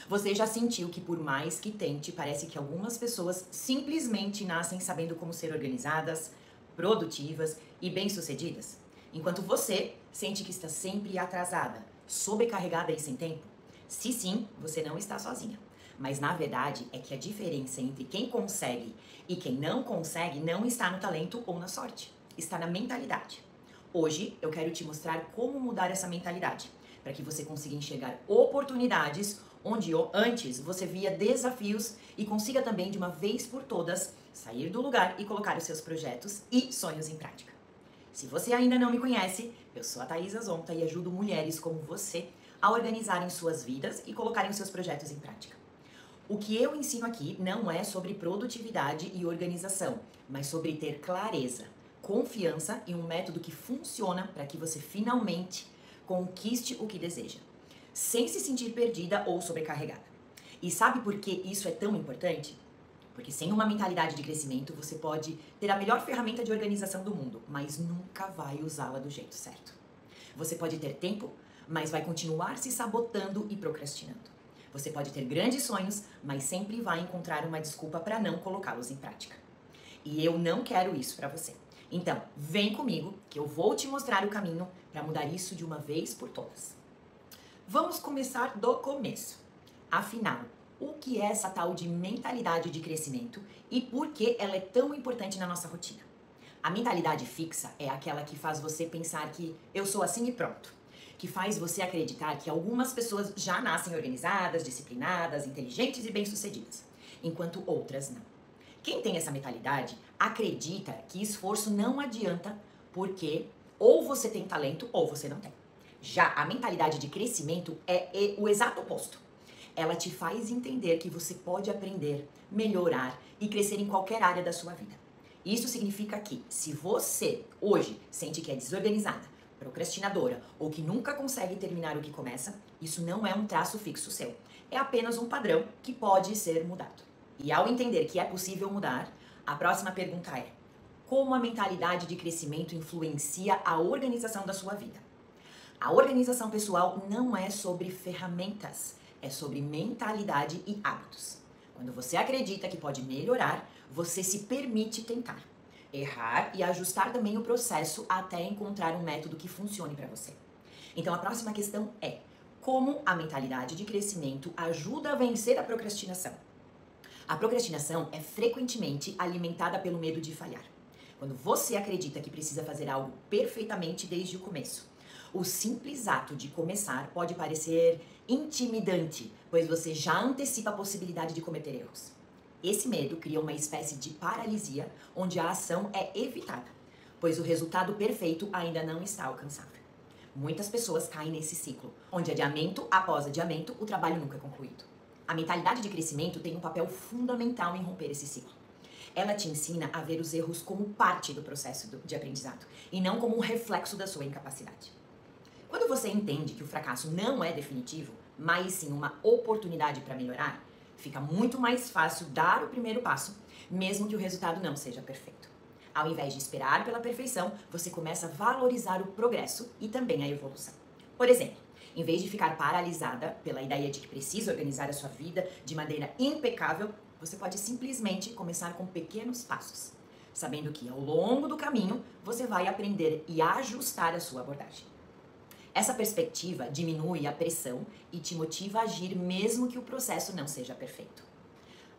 Você já sentiu que por mais que tente, parece que algumas pessoas simplesmente nascem sabendo como ser organizadas, produtivas e bem-sucedidas? Enquanto você sente que está sempre atrasada, sobrecarregada e sem tempo? Se sim, você não está sozinha. Mas na verdade é que a diferença entre quem consegue e quem não consegue não está no talento ou na sorte, está na mentalidade. Hoje eu quero te mostrar como mudar essa mentalidade, para que você consiga enxergar oportunidades onde antes você via desafios e consiga também de uma vez por todas sair do lugar e colocar os seus projetos e sonhos em prática. Se você ainda não me conhece, eu sou a Thaisa Zonta e ajudo mulheres como você a organizarem suas vidas e colocarem os seus projetos em prática. O que eu ensino aqui não é sobre produtividade e organização, mas sobre ter clareza, confiança e um método que funciona para que você finalmente conquiste o que deseja, sem se sentir perdida ou sobrecarregada. E sabe por que isso é tão importante? Porque sem uma mentalidade de crescimento, você pode ter a melhor ferramenta de organização do mundo, mas nunca vai usá-la do jeito certo. Você pode ter tempo, mas vai continuar se sabotando e procrastinando. Você pode ter grandes sonhos, mas sempre vai encontrar uma desculpa para não colocá-los em prática. E eu não quero isso para você. Então, vem comigo que eu vou te mostrar o caminho para mudar isso de uma vez por todas. Vamos começar do começo. Afinal, o que é essa tal de mentalidade de crescimento e por que ela é tão importante na nossa rotina? A mentalidade fixa é aquela que faz você pensar que eu sou assim e pronto, que faz você acreditar que algumas pessoas já nascem organizadas, disciplinadas, inteligentes e bem-sucedidas, enquanto outras não. Quem tem essa mentalidade acredita que esforço não adianta porque ou você tem talento ou você não tem. Já a mentalidade de crescimento é o exato oposto. Ela te faz entender que você pode aprender, melhorar e crescer em qualquer área da sua vida. Isso significa que se você hoje sente que é desorganizada, procrastinadora ou que nunca consegue terminar o que começa, isso não é um traço fixo seu. É apenas um padrão que pode ser mudado. E ao entender que é possível mudar, a próxima pergunta é: como a mentalidade de crescimento influencia a organização da sua vida? A organização pessoal não é sobre ferramentas, é sobre mentalidade e hábitos. Quando você acredita que pode melhorar, você se permite tentar, errar e ajustar também o processo até encontrar um método que funcione para você. Então a próxima questão é: como a mentalidade de crescimento ajuda a vencer a procrastinação? A procrastinação é frequentemente alimentada pelo medo de falhar. Quando você acredita que precisa fazer algo perfeitamente desde o começo, o simples ato de começar pode parecer intimidante, pois você já antecipa a possibilidade de cometer erros. Esse medo cria uma espécie de paralisia, onde a ação é evitada, pois o resultado perfeito ainda não está alcançável. Muitas pessoas caem nesse ciclo, onde adiamento após adiamento, o trabalho nunca é concluído. A mentalidade de crescimento tem um papel fundamental em romper esse ciclo. Ela te ensina a ver os erros como parte do processo de aprendizado e não como um reflexo da sua incapacidade. Quando você entende que o fracasso não é definitivo, mas sim uma oportunidade para melhorar, fica muito mais fácil dar o primeiro passo, mesmo que o resultado não seja perfeito. Ao invés de esperar pela perfeição, você começa a valorizar o progresso e também a evolução. Por exemplo, em vez de ficar paralisada pela ideia de que precisa organizar a sua vida de maneira impecável, você pode simplesmente começar com pequenos passos, sabendo que ao longo do caminho você vai aprender e ajustar a sua abordagem. Essa perspectiva diminui a pressão e te motiva a agir mesmo que o processo não seja perfeito.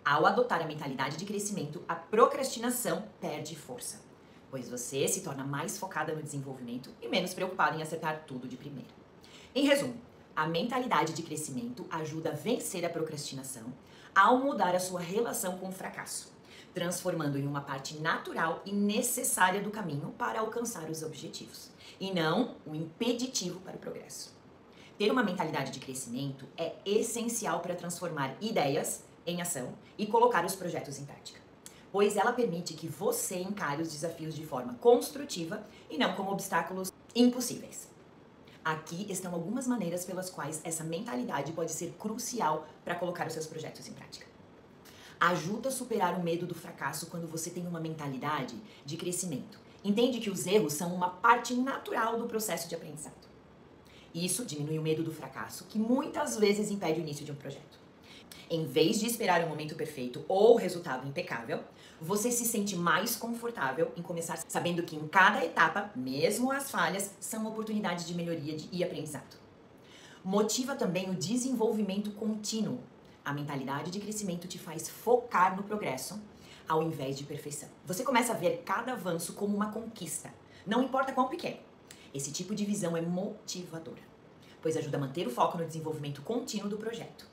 Ao adotar a mentalidade de crescimento, a procrastinação perde força, pois você se torna mais focada no desenvolvimento e menos preocupada em acertar tudo de primeira. Em resumo, a mentalidade de crescimento ajuda a vencer a procrastinação ao mudar a sua relação com o fracasso, transformando em uma parte natural e necessária do caminho para alcançar os objetivos, e não um impeditivo para o progresso. Ter uma mentalidade de crescimento é essencial para transformar ideias em ação e colocar os projetos em prática, pois ela permite que você encare os desafios de forma construtiva e não como obstáculos impossíveis. Aqui estão algumas maneiras pelas quais essa mentalidade pode ser crucial para colocar os seus projetos em prática. Ajuda a superar o medo do fracasso quando você tem uma mentalidade de crescimento. Entende que os erros são uma parte natural do processo de aprendizado. Isso diminui o medo do fracasso, que muitas vezes impede o início de um projeto. Em vez de esperar o momento perfeito ou o resultado impecável, você se sente mais confortável em começar sabendo que em cada etapa, mesmo as falhas, são oportunidades de melhoria e aprendizado. Motiva também o desenvolvimento contínuo. A mentalidade de crescimento te faz focar no progresso ao invés de perfeição. Você começa a ver cada avanço como uma conquista, não importa quão pequeno. Esse tipo de visão é motivadora, pois ajuda a manter o foco no desenvolvimento contínuo do projeto.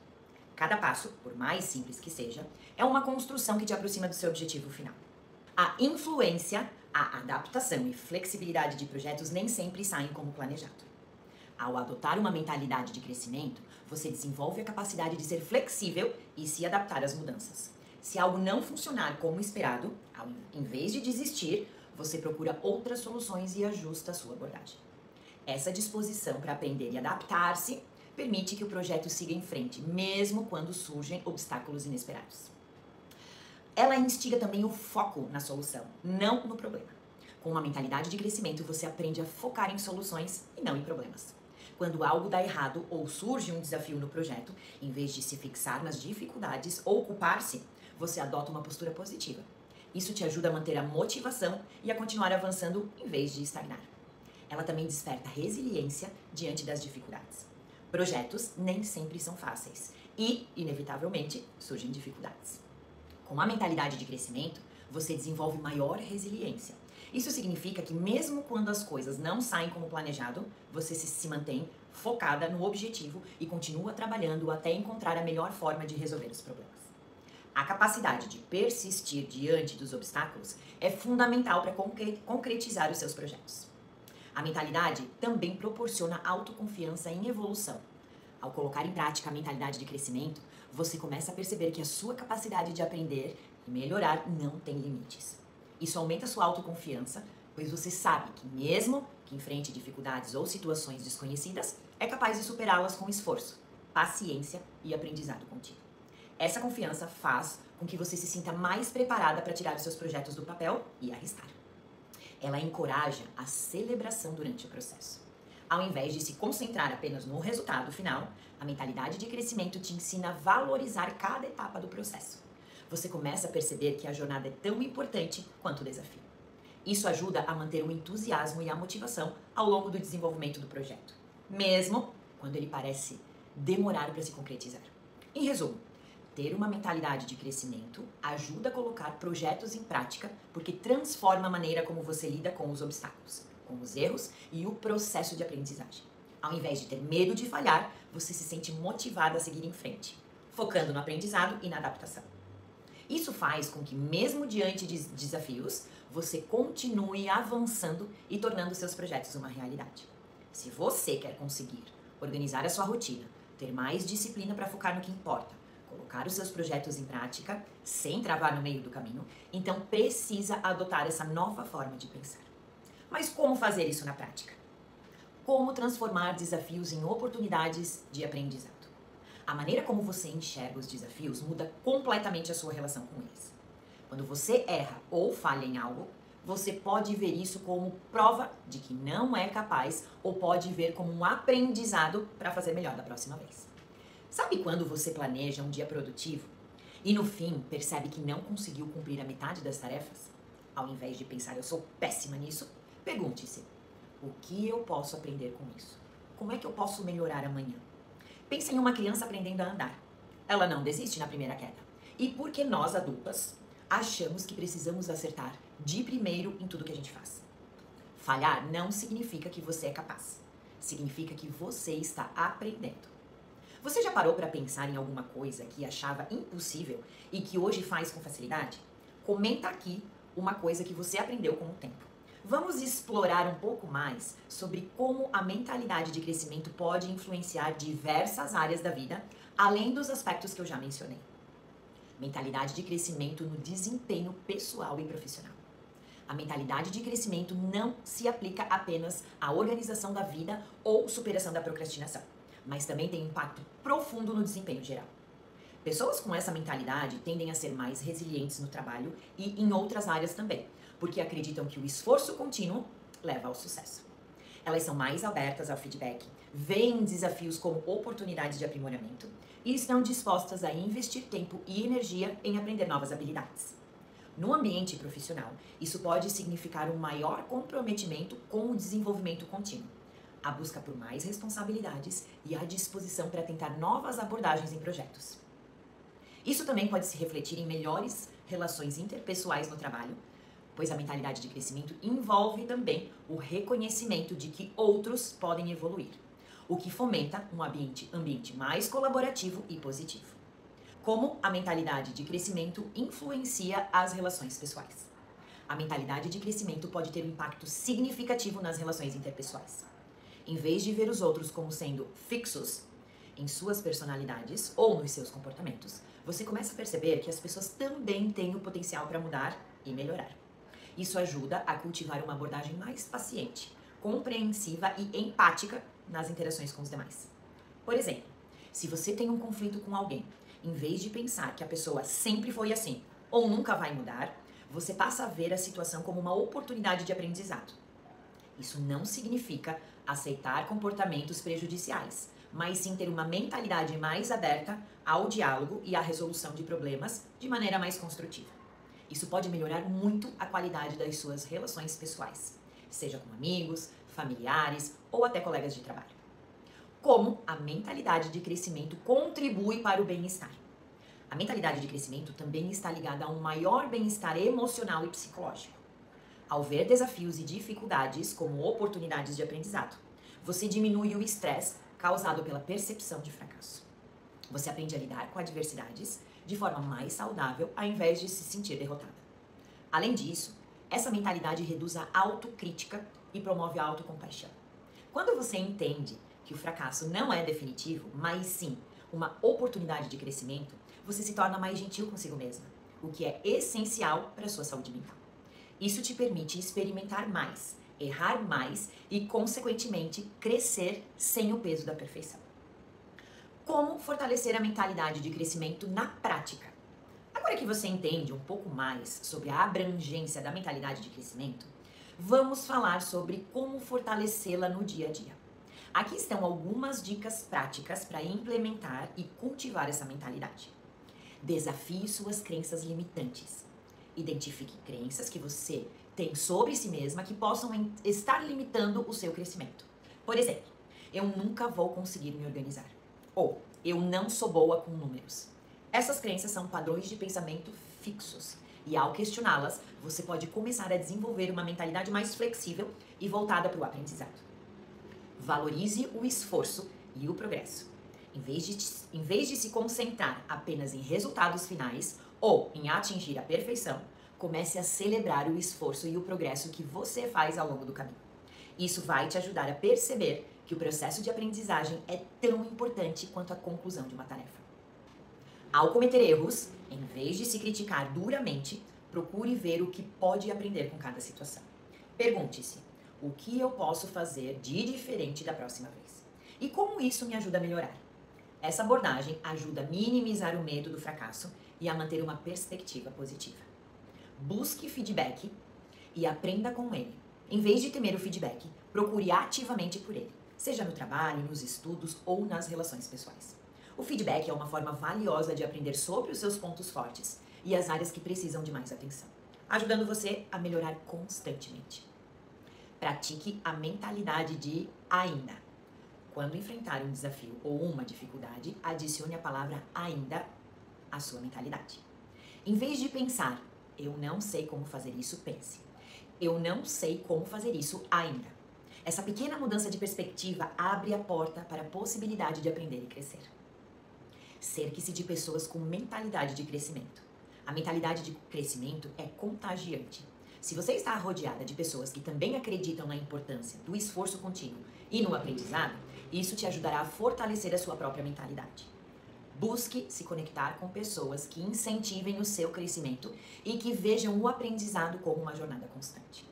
Cada passo, por mais simples que seja, é uma construção que te aproxima do seu objetivo final. A influência, a adaptação e flexibilidade de projetos nem sempre saem como planejado. Ao adotar uma mentalidade de crescimento, você desenvolve a capacidade de ser flexível e se adaptar às mudanças. Se algo não funcionar como esperado, em vez de desistir, você procura outras soluções e ajusta a sua abordagem. Essa disposição para aprender e adaptar-se permite que o projeto siga em frente, mesmo quando surgem obstáculos inesperados. Ela instiga também o foco na solução, não no problema. Com uma mentalidade de crescimento, você aprende a focar em soluções e não em problemas. Quando algo dá errado ou surge um desafio no projeto, em vez de se fixar nas dificuldades ou culpar-se, você adota uma postura positiva. Isso te ajuda a manter a motivação e a continuar avançando em vez de estagnar. Ela também desperta resiliência diante das dificuldades. Projetos nem sempre são fáceis e, inevitavelmente, surgem dificuldades. Com a mentalidade de crescimento, você desenvolve maior resiliência. Isso significa que mesmo quando as coisas não saem como planejado, você se mantém focada no objetivo e continua trabalhando até encontrar a melhor forma de resolver os problemas. A capacidade de persistir diante dos obstáculos é fundamental para concretizar os seus projetos. A mentalidade também proporciona autoconfiança em evolução. Ao colocar em prática a mentalidade de crescimento, você começa a perceber que a sua capacidade de aprender e melhorar não tem limites. Isso aumenta sua autoconfiança, pois você sabe que mesmo que enfrente dificuldades ou situações desconhecidas, é capaz de superá-las com esforço, paciência e aprendizado contínuo. Essa confiança faz com que você se sinta mais preparada para tirar os seus projetos do papel e arriscar. Ela encoraja a celebração durante o processo. Ao invés de se concentrar apenas no resultado final, a mentalidade de crescimento te ensina a valorizar cada etapa do processo. Você começa a perceber que a jornada é tão importante quanto o desafio. Isso ajuda a manter o entusiasmo e a motivação ao longo do desenvolvimento do projeto, mesmo quando ele parece demorar para se concretizar. Em resumo, ter uma mentalidade de crescimento ajuda a colocar projetos em prática porque transforma a maneira como você lida com os obstáculos, com os erros e o processo de aprendizagem. Ao invés de ter medo de falhar, você se sente motivado a seguir em frente, focando no aprendizado e na adaptação. Isso faz com que, mesmo diante de desafios, você continue avançando e tornando seus projetos uma realidade. Se você quer conseguir organizar a sua rotina, ter mais disciplina para focar no que importa, colocar os seus projetos em prática, sem travar no meio do caminho, então precisa adotar essa nova forma de pensar. Mas como fazer isso na prática? Como transformar desafios em oportunidades de aprendizado? A maneira como você enxerga os desafios muda completamente a sua relação com eles. Quando você erra ou falha em algo, você pode ver isso como prova de que não é capaz ou pode ver como um aprendizado para fazer melhor da próxima vez. Sabe quando você planeja um dia produtivo e no fim percebe que não conseguiu cumprir a metade das tarefas? Ao invés de pensar, eu sou péssima nisso, pergunte-se, o que eu posso aprender com isso? Como é que eu posso melhorar amanhã? Pense em uma criança aprendendo a andar. Ela não desiste na primeira queda. E por que nós, adultas, achamos que precisamos acertar de primeiro em tudo que a gente faz? Falhar não significa que você é capaz. Significa que você está aprendendo. Você já parou para pensar em alguma coisa que achava impossível e que hoje faz com facilidade? Comenta aqui uma coisa que você aprendeu com o tempo. Vamos explorar um pouco mais sobre como a mentalidade de crescimento pode influenciar diversas áreas da vida, além dos aspectos que eu já mencionei. Mentalidade de crescimento no desempenho pessoal e profissional. A mentalidade de crescimento não se aplica apenas à organização da vida ou superação da procrastinação, mas também tem impacto profundo no desempenho geral. Pessoas com essa mentalidade tendem a ser mais resilientes no trabalho e em outras áreas também, porque acreditam que o esforço contínuo leva ao sucesso. Elas são mais abertas ao feedback, veem desafios como oportunidades de aprimoramento e estão dispostas a investir tempo e energia em aprender novas habilidades. No ambiente profissional, isso pode significar um maior comprometimento com o desenvolvimento contínuo, a busca por mais responsabilidades e a disposição para tentar novas abordagens em projetos. Isso também pode se refletir em melhores relações interpessoais no trabalho, pois a mentalidade de crescimento envolve também o reconhecimento de que outros podem evoluir, o que fomenta um ambiente mais colaborativo e positivo. Como a mentalidade de crescimento influencia as relações pessoais. A mentalidade de crescimento pode ter um impacto significativo nas relações interpessoais. Em vez de ver os outros como sendo fixos em suas personalidades ou nos seus comportamentos, você começa a perceber que as pessoas também têm o potencial para mudar e melhorar. Isso ajuda a cultivar uma abordagem mais paciente, compreensiva e empática nas interações com os demais. Por exemplo, se você tem um conflito com alguém, em vez de pensar que a pessoa sempre foi assim ou nunca vai mudar, você passa a ver a situação como uma oportunidade de aprendizado. Isso não significa aceitar comportamentos prejudiciais, mas sim ter uma mentalidade mais aberta ao diálogo e à resolução de problemas de maneira mais construtiva. Isso pode melhorar muito a qualidade das suas relações pessoais, seja com amigos, familiares ou até colegas de trabalho. Como a mentalidade de crescimento contribui para o bem-estar. A mentalidade de crescimento também está ligada a um maior bem-estar emocional e psicológico. Ao ver desafios e dificuldades como oportunidades de aprendizado, você diminui o estresse causado pela percepção de fracasso. Você aprende a lidar com adversidades de forma mais saudável ao invés de se sentir derrotada. Além disso, essa mentalidade reduz a autocrítica e promove a autocompaixão. Quando você entende que o fracasso não é definitivo, mas sim uma oportunidade de crescimento, você se torna mais gentil consigo mesma, o que é essencial para a sua saúde mental. Isso te permite experimentar mais, errar mais e, consequentemente, crescer sem o peso da perfeição. Como fortalecer a mentalidade de crescimento na prática? Agora que você entende um pouco mais sobre a abrangência da mentalidade de crescimento, vamos falar sobre como fortalecê-la no dia a dia. Aqui estão algumas dicas práticas para implementar e cultivar essa mentalidade. Desafie suas crenças limitantes. Identifique crenças que você tem sobre si mesma que possam estar limitando o seu crescimento. Por exemplo, eu nunca vou conseguir me organizar. Ou eu não sou boa com números. Essas crenças são padrões de pensamento fixos. E ao questioná-las, você pode começar a desenvolver uma mentalidade mais flexível e voltada para o aprendizado. Valorize o esforço e o progresso. Em vez de se concentrar apenas em resultados finais ou em atingir a perfeição, comece a celebrar o esforço e o progresso que você faz ao longo do caminho. Isso vai te ajudar a perceber que o processo de aprendizagem é tão importante quanto a conclusão de uma tarefa. Ao cometer erros, em vez de se criticar duramente, procure ver o que pode aprender com cada situação. Pergunte-se: o que eu posso fazer de diferente da próxima vez? E como isso me ajuda a melhorar? Essa abordagem ajuda a minimizar o medo do fracasso e a manter uma perspectiva positiva. Busque feedback e aprenda com ele. Em vez de temer o feedback, procure ativamente por ele, seja no trabalho, nos estudos ou nas relações pessoais. O feedback é uma forma valiosa de aprender sobre os seus pontos fortes e as áreas que precisam de mais atenção, ajudando você a melhorar constantemente. Pratique a mentalidade de ainda. Quando enfrentar um desafio ou uma dificuldade, adicione a palavra ainda à sua mentalidade. Em vez de pensar, eu não sei como fazer isso, pense, eu não sei como fazer isso ainda. Essa pequena mudança de perspectiva abre a porta para a possibilidade de aprender e crescer. Cerque-se de pessoas com mentalidade de crescimento. A mentalidade de crescimento é contagiante. Se você está rodeada de pessoas que também acreditam na importância do esforço contínuo e no aprendizado, isso te ajudará a fortalecer a sua própria mentalidade. Busque se conectar com pessoas que incentivem o seu crescimento e que vejam o aprendizado como uma jornada constante.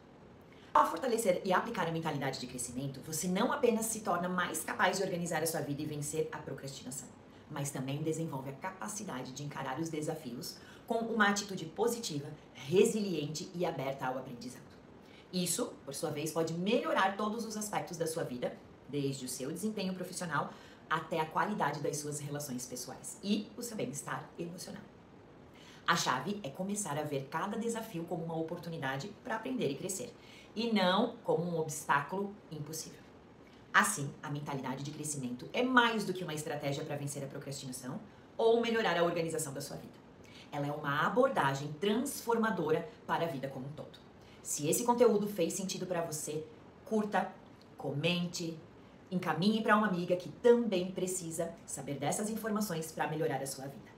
Ao fortalecer e aplicar a mentalidade de crescimento, você não apenas se torna mais capaz de organizar a sua vida e vencer a procrastinação, mas também desenvolve a capacidade de encarar os desafios com uma atitude positiva, resiliente e aberta ao aprendizado. Isso, por sua vez, pode melhorar todos os aspectos da sua vida, desde o seu desempenho profissional até a qualidade das suas relações pessoais e o seu bem-estar emocional. A chave é começar a ver cada desafio como uma oportunidade para aprender e crescer, e não como um obstáculo impossível. Assim, a mentalidade de crescimento é mais do que uma estratégia para vencer a procrastinação ou melhorar a organização da sua vida. Ela é uma abordagem transformadora para a vida como um todo. Se esse conteúdo fez sentido para você, curta, comente, encaminhe para uma amiga que também precisa saber dessas informações para melhorar a sua vida.